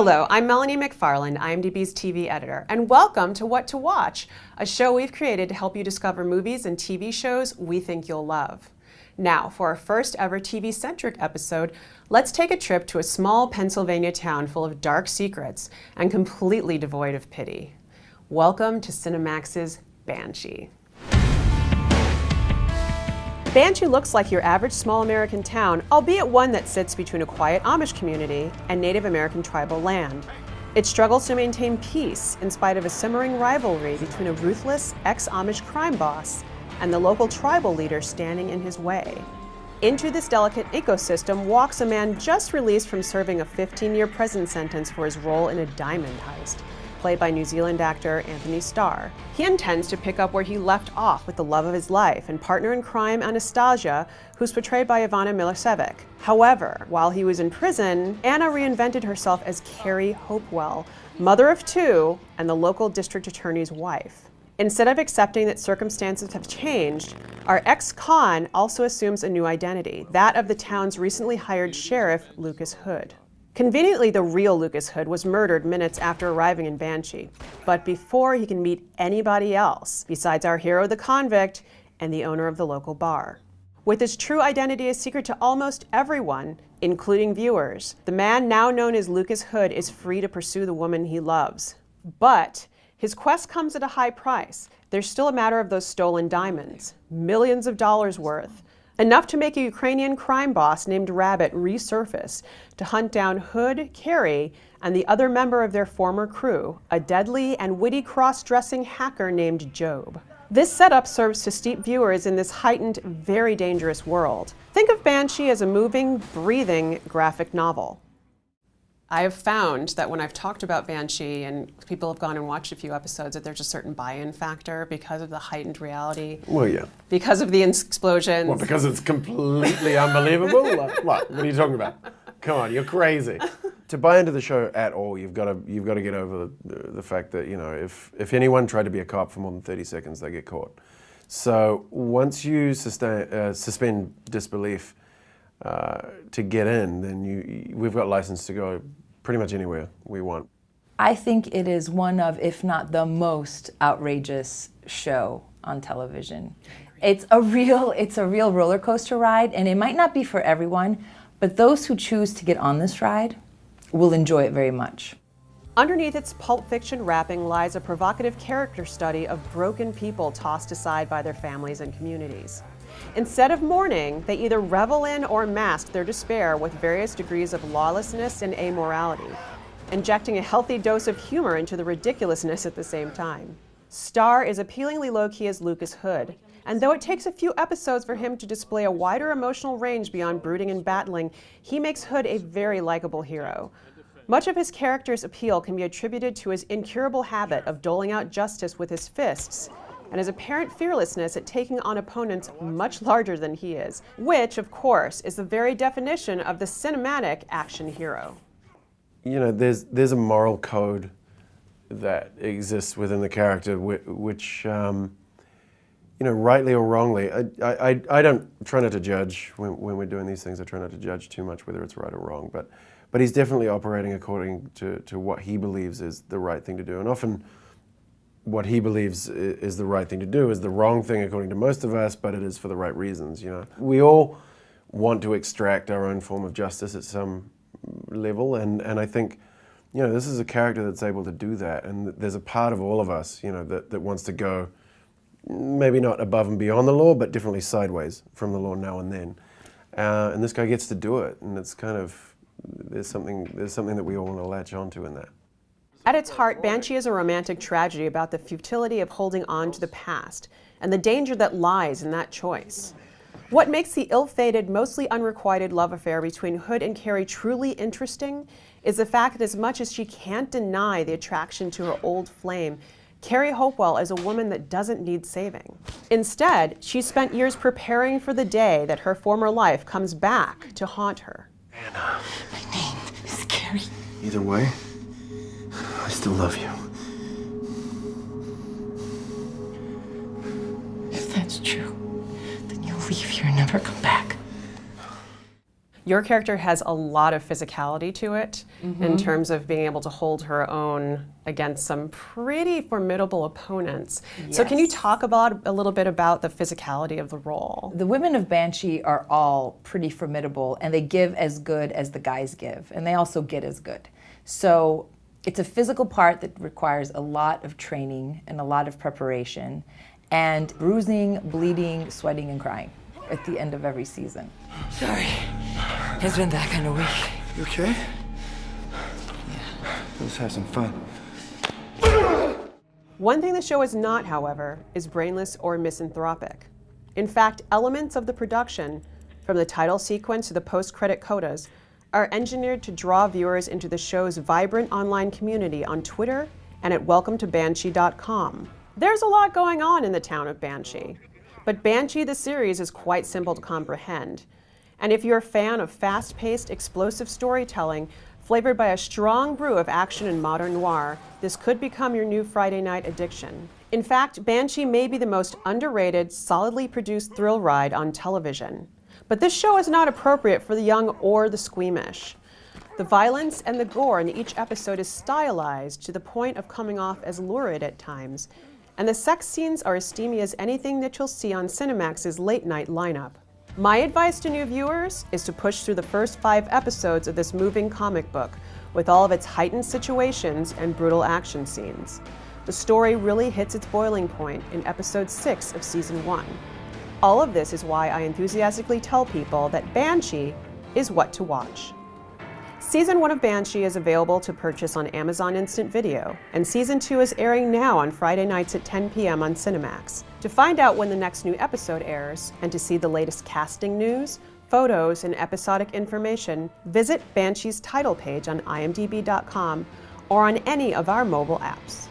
Hello, I'm Melanie McFarland, IMDb's TV editor, and welcome to What to Watch, a show we've created to help you discover movies and TV shows we think you'll love. Now, for our first ever TV-centric episode, let's take a trip to a small Pennsylvania town full of dark secrets and completely devoid of pity. Welcome to Cinemax's Banshee. Banshee looks like your average small American town, albeit one that sits between a quiet Amish community and Native American tribal land. It struggles to maintain peace in spite of a simmering rivalry between a ruthless ex-Amish crime boss and the local tribal leader standing in his way. Into this delicate ecosystem walks a man just released from serving a 15-year prison sentence for his role in a diamond heist, played by New Zealand actor Anthony Starr. He intends to pick up where he left off with the love of his life and partner in crime Anastasia, who's portrayed by Ivana Milicevic. However, while he was in prison, Anna reinvented herself as Carrie Hopewell, mother of two and the local district attorney's wife. Instead of accepting that circumstances have changed, our ex-con also assumes a new identity, that of the town's recently hired sheriff, Lucas Hood. Conveniently, the real Lucas Hood was murdered minutes after arriving in Banshee, but before he can meet anybody else, besides our hero the convict and the owner of the local bar. With his true identity a secret to almost everyone, including viewers, the man now known as Lucas Hood is free to pursue the woman he loves. But his quest comes at a high price. There's still a matter of those stolen diamonds, millions of dollars worth, enough to make a Ukrainian crime boss named Rabbit resurface to hunt down Hood, Carrie, and the other member of their former crew, a deadly and witty cross-dressing hacker named Job. This setup serves to steep viewers in this heightened, very dangerous world. Think of Banshee as a moving, breathing graphic novel. I have found that when I've talked about Banshee and people have gone and watched a few episodes, that there's a certain buy-in factor because of the heightened reality. Well, yeah. Because of the explosions. Well, because it's completely unbelievable? What are you talking about? Come on, you're crazy. To buy into the show at all, you've got to get over the fact that, you know, if anyone tried to be a cop for more than 30 seconds, they get caught. So once you suspend disbelief to get in, then we've got license to go pretty much anywhere we want. I think it is one of, if not the most outrageous show on television. It's a real roller coaster ride, and it might not be for everyone, but those who choose to get on this ride will enjoy it very much. Underneath its Pulp Fiction wrapping lies a provocative character study of broken people tossed aside by their families and communities. Instead of mourning, they either revel in or mask their despair with various degrees of lawlessness and amorality, injecting a healthy dose of humor into the ridiculousness at the same time. Starr is appealingly low-key as Lucas Hood, and though it takes a few episodes for him to display a wider emotional range beyond brooding and battling, he makes Hood a very likable hero. Much of his character's appeal can be attributed to his incurable habit of doling out justice with his fists, and his apparent fearlessness at taking on opponents much larger than he is, which, of course, is the very definition of the cinematic action hero. You know, there's a moral code that exists within the character, which you know, rightly or wrongly, I don't try not to judge when we're doing these things. I try not to judge too much whether it's right or wrong, but he's definitely operating according to what he believes is the right thing to do, and often what he believes is the right thing to do is the wrong thing according to most of us, but it is for the right reasons, you know. We all want to extract our own form of justice at some level, and I think, you know, this is a character that's able to do that, and there's a part of all of us, you know, that wants to go maybe not above and beyond the law, but definitely sideways from the law now and then. And this guy gets to do it, and it's kind of, there's something that we all want to latch onto in that. At its heart, Banshee is a romantic tragedy about the futility of holding on to the past and the danger that lies in that choice. What makes the ill-fated, mostly unrequited love affair between Hood and Carrie truly interesting is the fact that as much as she can't deny the attraction to her old flame, Carrie Hopewell is a woman that doesn't need saving. Instead, she spent years preparing for the day that her former life comes back to haunt her. Anna. My name is Carrie. Either way, I still love you. If that's true, then you'll leave here and never come back. Your character has a lot of physicality to it in terms of being able to hold her own against some pretty formidable opponents. So can you talk about a little bit about the physicality of the role? The women of Banshee are all pretty formidable, and they give as good as the guys give, and they also get as good. So it's a physical part that requires a lot of training and a lot of preparation, and bruising, bleeding, sweating, and crying at the end of every season. Sorry. It's been that kind of week. You okay? Yeah. Let's have some fun. One thing the show is not, however, is brainless or misanthropic. In fact, elements of the production, from the title sequence to the post-credit codas, are engineered to draw viewers into the show's vibrant online community on Twitter and at welcometobanshee.com. There's a lot going on in the town of Banshee, but Banshee the series is quite simple to comprehend. And if you're a fan of fast-paced, explosive storytelling flavored by a strong brew of action and modern noir, this could become your new Friday night addiction. In fact, Banshee may be the most underrated, solidly produced thrill ride on television. But this show is not appropriate for the young or the squeamish. The violence and the gore in each episode is stylized to the point of coming off as lurid at times, and the sex scenes are as steamy as anything that you'll see on Cinemax's late-night lineup. My advice to new viewers is to push through the first 5 episodes of this moving comic book with all of its heightened situations and brutal action scenes. The story really hits its boiling point in episode 6 of season 1. All of this is why I enthusiastically tell people that Banshee is what to watch. Season 1 of Banshee is available to purchase on Amazon Instant Video, and Season 2 is airing now on Friday nights at 10 p.m. on Cinemax. To find out when the next new episode airs, and to see the latest casting news, photos, and episodic information, visit Banshee's title page on IMDb.com or on any of our mobile apps.